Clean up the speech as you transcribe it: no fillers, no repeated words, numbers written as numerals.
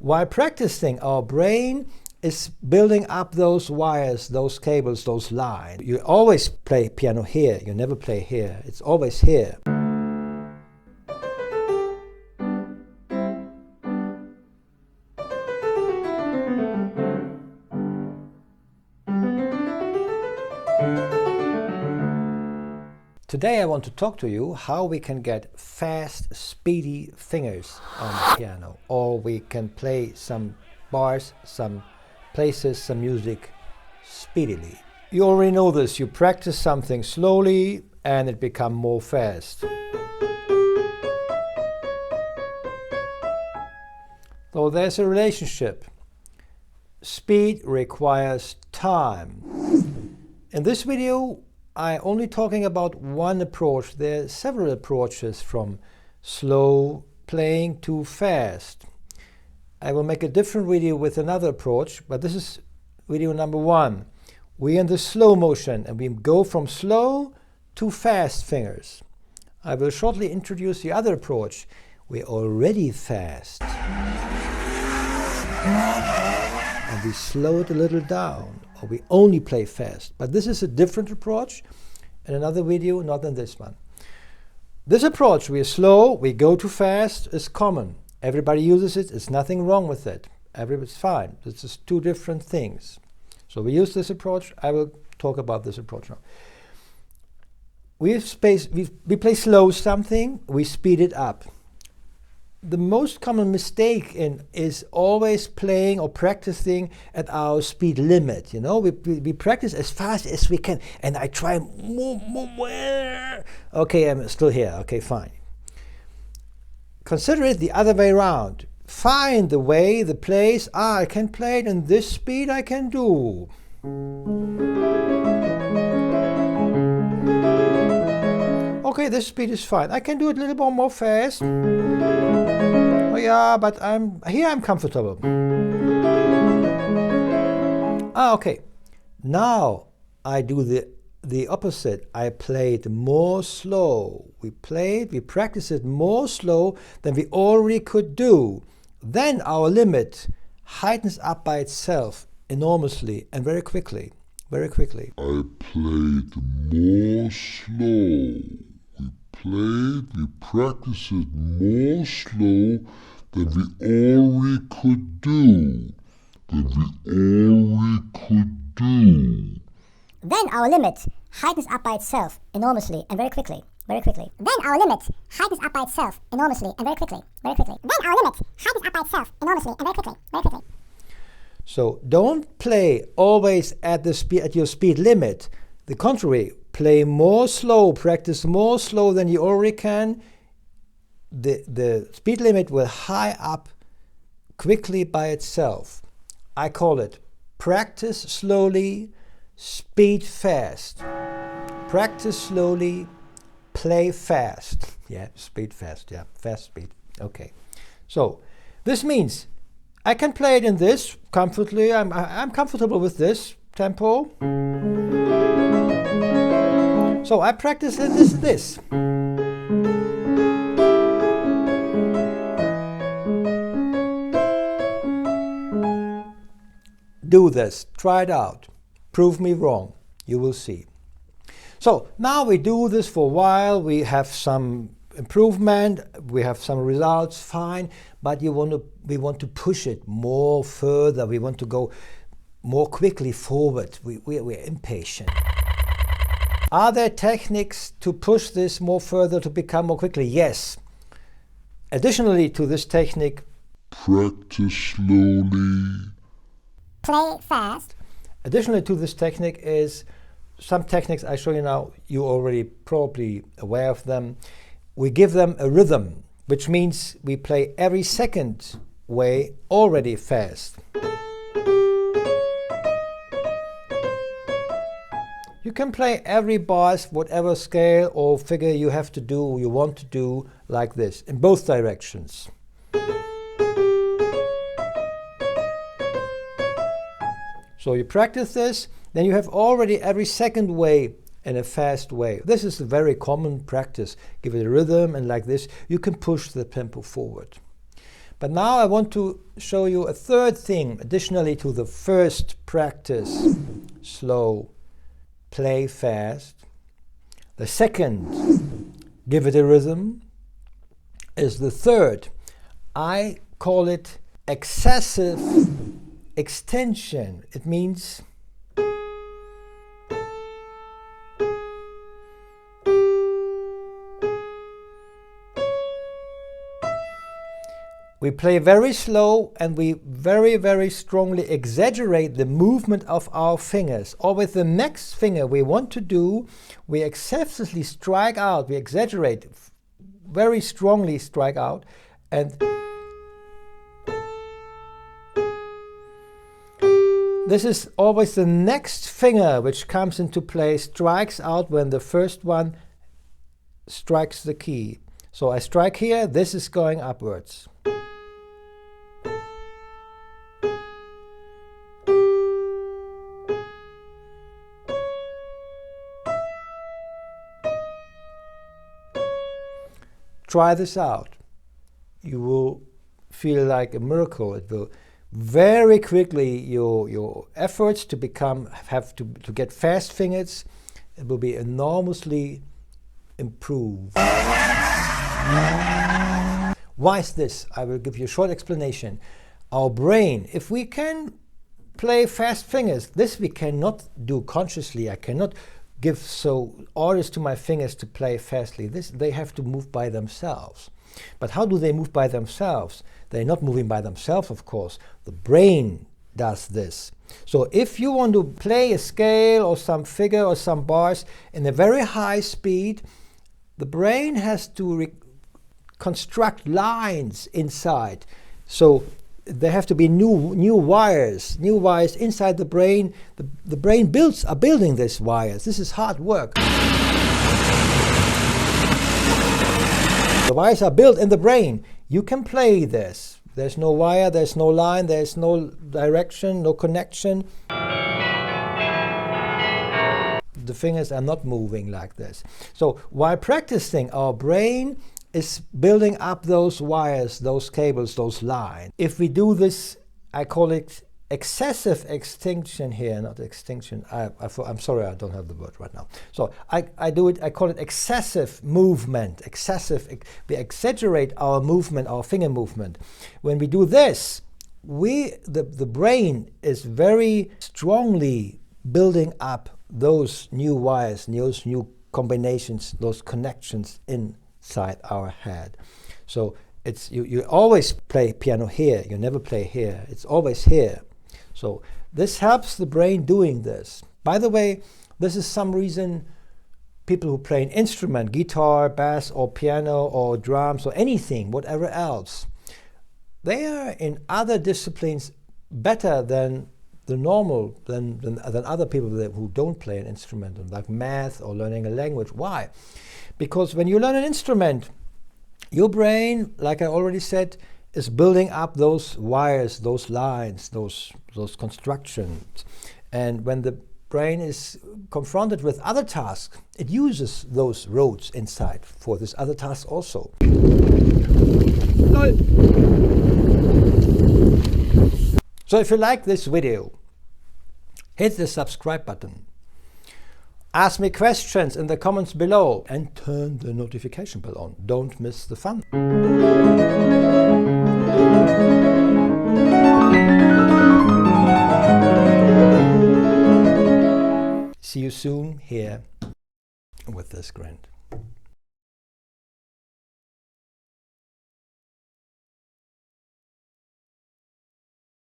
while practicing, our brain is building up those wires, those cables, those lines. You always play piano here, you never play here. It's always here. Today I want to talk to you how we can get fast, speedy fingers on the piano, or we can play some bars, some places, some music speedily. You already know this. You practice something slowly and it becomes more fast. So there's a relationship. Speed requires time. In this video I'm only talking about one approach. There are several approaches from slow playing to fast. I will make a different video with another approach, but this is video number one. We're in the slow motion and we go from slow to fast fingers. I will shortly introduce the other approach. We're already fast. And we slow it a little down, or we only play fast. But this is a different approach in another video, not in this one. This approach, we are slow, we go to fast, is common. Everybody uses it. There's nothing wrong with it. It's fine. This is two different things. So we use this approach. I will talk about this approach now. We play slow something, we speed it up. The most common mistake is always playing or practicing at our speed limit. You know, we practice as fast as we can, and I try more. Okay, I'm still here. Okay, fine. Consider it the other way around. Find the way, the place. I can play it in this speed. I can do. Okay, this speed is fine. I can do it a little bit more fast. Oh yeah, but I'm comfortable. Okay. Now I do the opposite. I play it more slow. We practice it more slow than we already could do. Then our limit heightens up by itself enormously and very quickly. Very quickly. I played more slow. We practiced it more slow than we already could do. Then our limit heightens up by itself enormously and very quickly. Very quickly. Then our limit heightens up by itself enormously and very quickly. Very quickly. Then our limit heightens up by itself enormously and very quickly. Very quickly. So don't play always at your speed limit. The contrary, play more slow, practice more slow than you already can. The speed limit will high up quickly by itself. I call it practice slowly, speed fast. Practice slowly, play fast. Yeah, speed fast. Yeah, fast speed. Okay. So this means I can play it in this comfortably. I'm comfortable with this tempo. So I practice this. Do this. Try it out. Prove me wrong. You will see. So now we do this for a while. We have some improvement. We have some results. Fine. But we want to push it more further. We want to go more quickly forward. We're impatient. Are there techniques to push this more further, to become more quickly? Yes. Additionally to this technique, practice slowly, play fast. Additionally to this technique is some techniques I show you now. You're already probably aware of them. We give them a rhythm, which means we play every second way already fast. You can play every bars, whatever scale or figure you have to do, you want to do, like this, in both directions. So you practice this, then you have already every second way in a fast way. This is a very common practice. Give it a rhythm, and like this, you can push the tempo forward. But now I want to show you a third thing, additionally to the first practice, slow, play fast. The second, give it a rhythm, is the third. I call it excessive extension. It means we play very slow and we very, very strongly exaggerate the movement of our fingers. Or with the next finger we want to do, we excessively strike out, we exaggerate, very strongly strike out, and this is always the next finger which comes into play, strikes out when the first one strikes the key. So I strike here, this is going upwards. Try this out. You will feel like a miracle. It will very quickly, your efforts to to get fast fingers, it will be enormously improved. Why is this? I will give you a short explanation. Our brain, if we can play fast fingers, this we cannot do consciously. I cannot give orders to my fingers to play fastly. They have to move by themselves. But how do they move by themselves? They're not moving by themselves, of course. The brain does this. So if you want to play a scale or some figure or some bars in a very high speed, the brain has to construct lines inside. So there have to be new wires inside the brain. The brain are building these wires. This is hard work. The wires are built in the brain. You can play this. There's no wire, there's no line, there's no direction, no connection. The fingers are not moving like this. So while practicing, our brain is building up those wires, those cables, those lines. If we do this, I call it excessive extinction here, not extinction. I'm sorry, I don't have the word right now. So I call it excessive movement, we exaggerate our movement, our finger movement. When we do this, the brain is very strongly building up those new wires, those new combinations, those connections inside our head. So you always play piano here, you never play here, it's always here. So this helps the brain doing this. By the way, this is some reason people who play an instrument, guitar, bass, or piano, or drums, or anything, whatever else, they are in other disciplines better than than other people who don't play an instrument, like math or learning a language. Why? Because when you learn an instrument, your brain, like I already said, is building up those wires, those lines, those constructions. And when the brain is confronted with other tasks, it uses those roads inside for this other task also. So if you like this video, hit the subscribe button. Ask me questions in the comments below and turn the notification bell on. Don't miss the fun. See you soon here with this grind.